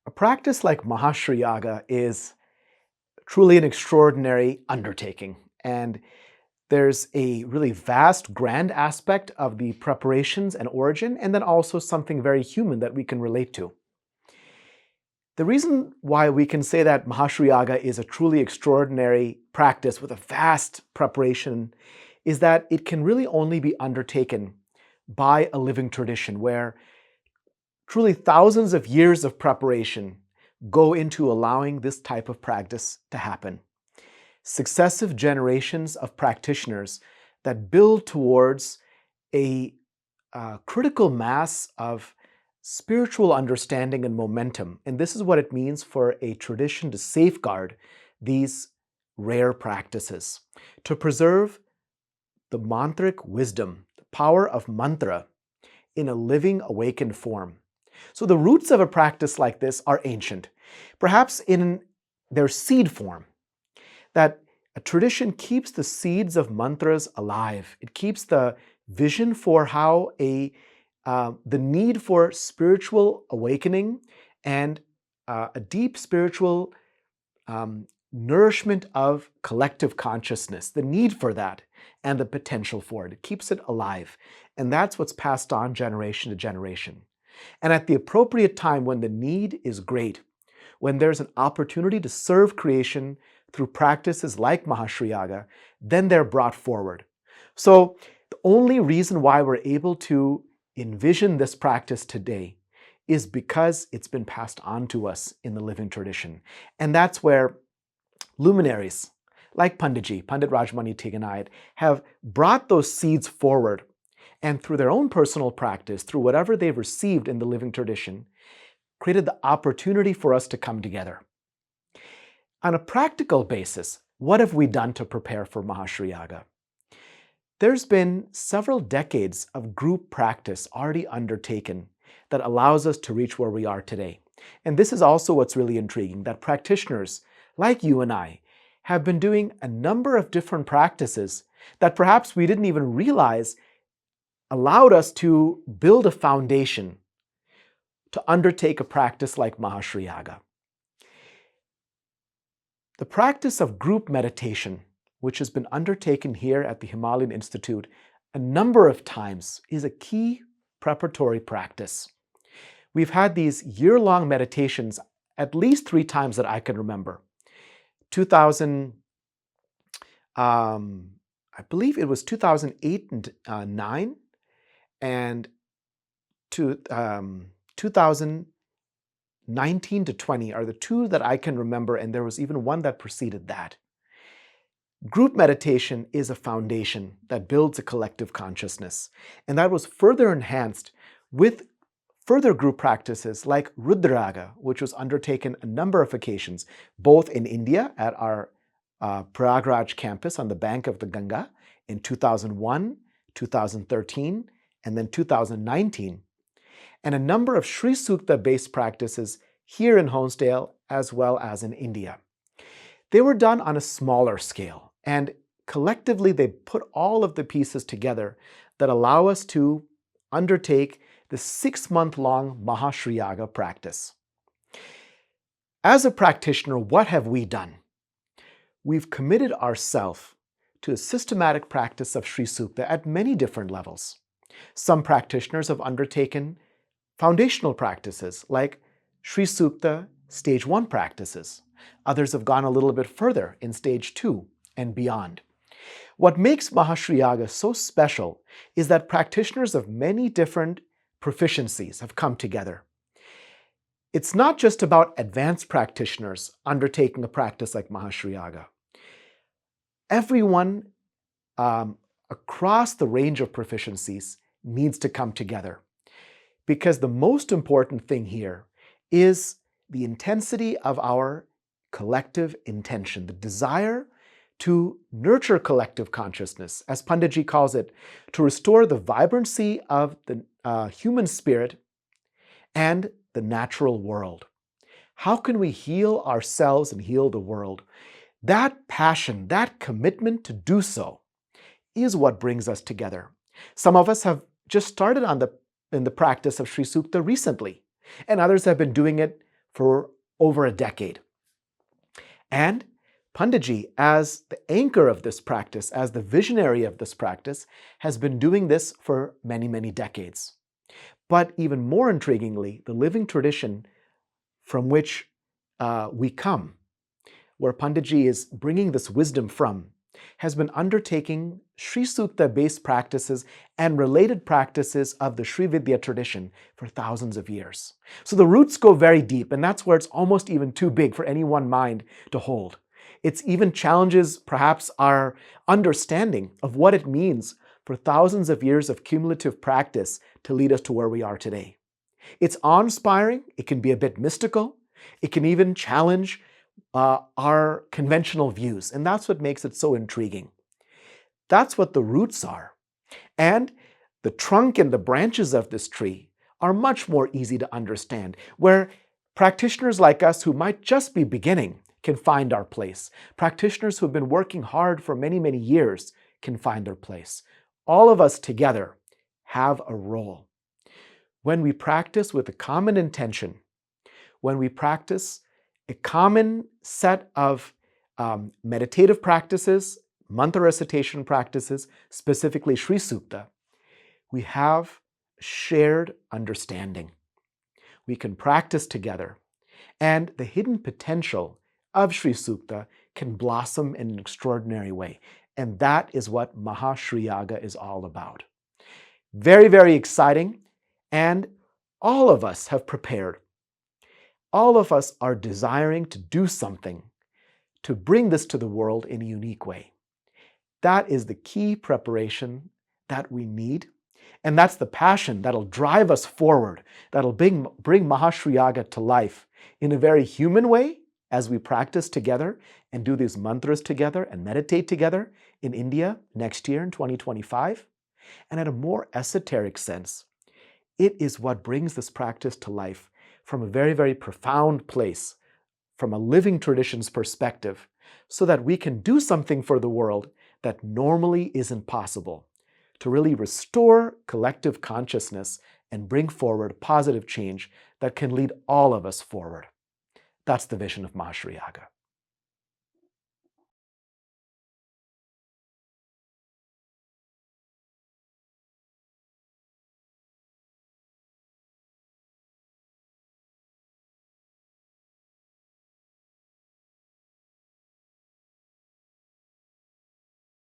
A practice like Maha Sri Yaga is truly an extraordinary undertaking, and there's a really vast, grand aspect of the preparations and origin, and then also something very human that we can relate to. The reason why we can say that Maha Sri Yaga is a truly extraordinary practice with a vast preparation is that it can really only be undertaken by a living tradition where truly thousands of years of preparation go into allowing this type of practice to happen. Successive generations of practitioners that build towards a critical mass of spiritual understanding and momentum. And this is what it means for a tradition to safeguard these rare practices, to preserve the mantric wisdom, the power of mantra in a living, awakened form. So the roots of a practice like this are ancient, perhaps in their seed form, that a tradition keeps the seeds of mantras alive. It keeps the vision for how the need for spiritual awakening and a deep spiritual nourishment of collective consciousness, the need for that and the potential for it. It keeps it alive. And that's what's passed on generation to generation. And at the appropriate time when the need is great, when there's an opportunity to serve creation through practices like Maha Sri Yaga, then they're brought forward. So the only reason why we're able to envision this practice today is because it's been passed on to us in the living tradition. And that's where luminaries like Pandit Rajmani Tiganayat, have brought those seeds forward, and through their own personal practice, through whatever they've received in the living tradition, created the opportunity for us to come together. On a practical basis, what have we done to prepare for Maha Sri Yaga? There's been several decades of group practice already undertaken that allows us to reach where we are today. And this is also what's really intriguing, that practitioners like you and I have been doing a number of different practices that perhaps we didn't even realize allowed us to build a foundation to undertake a practice like Maha Sri Yaga. The practice of group meditation, which has been undertaken here at the Himalayan Institute a number of times, is a key preparatory practice. We've had these year-long meditations at least 3 times that I can remember. I believe it was 2008 and 9, and 2019 to 20 are the 2 that I can remember, and there was even one that preceded that. Group meditation is a foundation that builds a collective consciousness, and that was further enhanced with further group practices like Rudraga, which was undertaken a number of occasions, both in India at our Prayagraj campus on the bank of the Ganga in 2001, 2013, and then 2019, and a number of Sri Sukta-based practices here in Honesdale as well as in India. They were done on a smaller scale, and collectively they put all of the pieces together that allow us to undertake the 6-month-long Maha Sri Yaga practice. As a practitioner, what have we done? We've committed ourselves to a systematic practice of Sri Sukta at many different levels. Some practitioners have undertaken foundational practices like Sri Sukta Stage 1 practices. Others have gone a little bit further in Stage 2 and beyond. What makes Maha Sri Yaga so special is that practitioners of many different proficiencies have come together. It's not just about advanced practitioners undertaking a practice like Maha Sri Yaga. Everyone across the range of proficiencies needs to come together, because the most important thing here is the intensity of our collective intention, the desire to nurture collective consciousness, as Panditji calls it, to restore the vibrancy of the human spirit and the natural world. How can we heal ourselves and heal the world? That passion, that commitment to do so is what brings us together. Some of us have just started in the practice of Sri Sukta recently, and others have been doing it for over a decade. And Panditji, as the anchor of this practice, as the visionary of this practice, has been doing this for many, many decades. But even more intriguingly, the living tradition from which we come, where Panditji is bringing this wisdom from, has been undertaking Sri Sukta-based practices and related practices of the Sri Vidya tradition for thousands of years. So the roots go very deep, and that's where it's almost even too big for any one mind to hold. It even challenges perhaps our understanding of what it means for thousands of years of cumulative practice to lead us to where we are today. It's awe-inspiring, it can be a bit mystical, it can even challenge our conventional views, and that's what makes it so intriguing. That's what the roots are. And the trunk and the branches of this tree are much more easy to understand, where practitioners like us who might just be beginning can find our place. Practitioners who have been working hard for many, many years can find their place. All of us together have a role. When we practice with a common intention, when we practice a common set of meditative practices, mantra recitation practices, specifically Sri Sukta, we have shared understanding. We can practice together, and the hidden potential of Sri Sukta can blossom in an extraordinary way. And that is what Maha Sri Yaga is all about. Very, very exciting, and all of us have prepared. All of us are desiring to do something to bring this to the world in a unique way. That is the key preparation that we need, and that's the passion that'll drive us forward, that'll bring Maha Sri Yaga to life in a very human way as we practice together and do these mantras together and meditate together in India next year in 2025. And at a more esoteric sense, it is what brings this practice to life from a very, very profound place, from a living tradition's perspective, so that we can do something for the world that normally isn't possible, to really restore collective consciousness and bring forward positive change that can lead all of us forward. That's the vision of Maha Sri Yaga.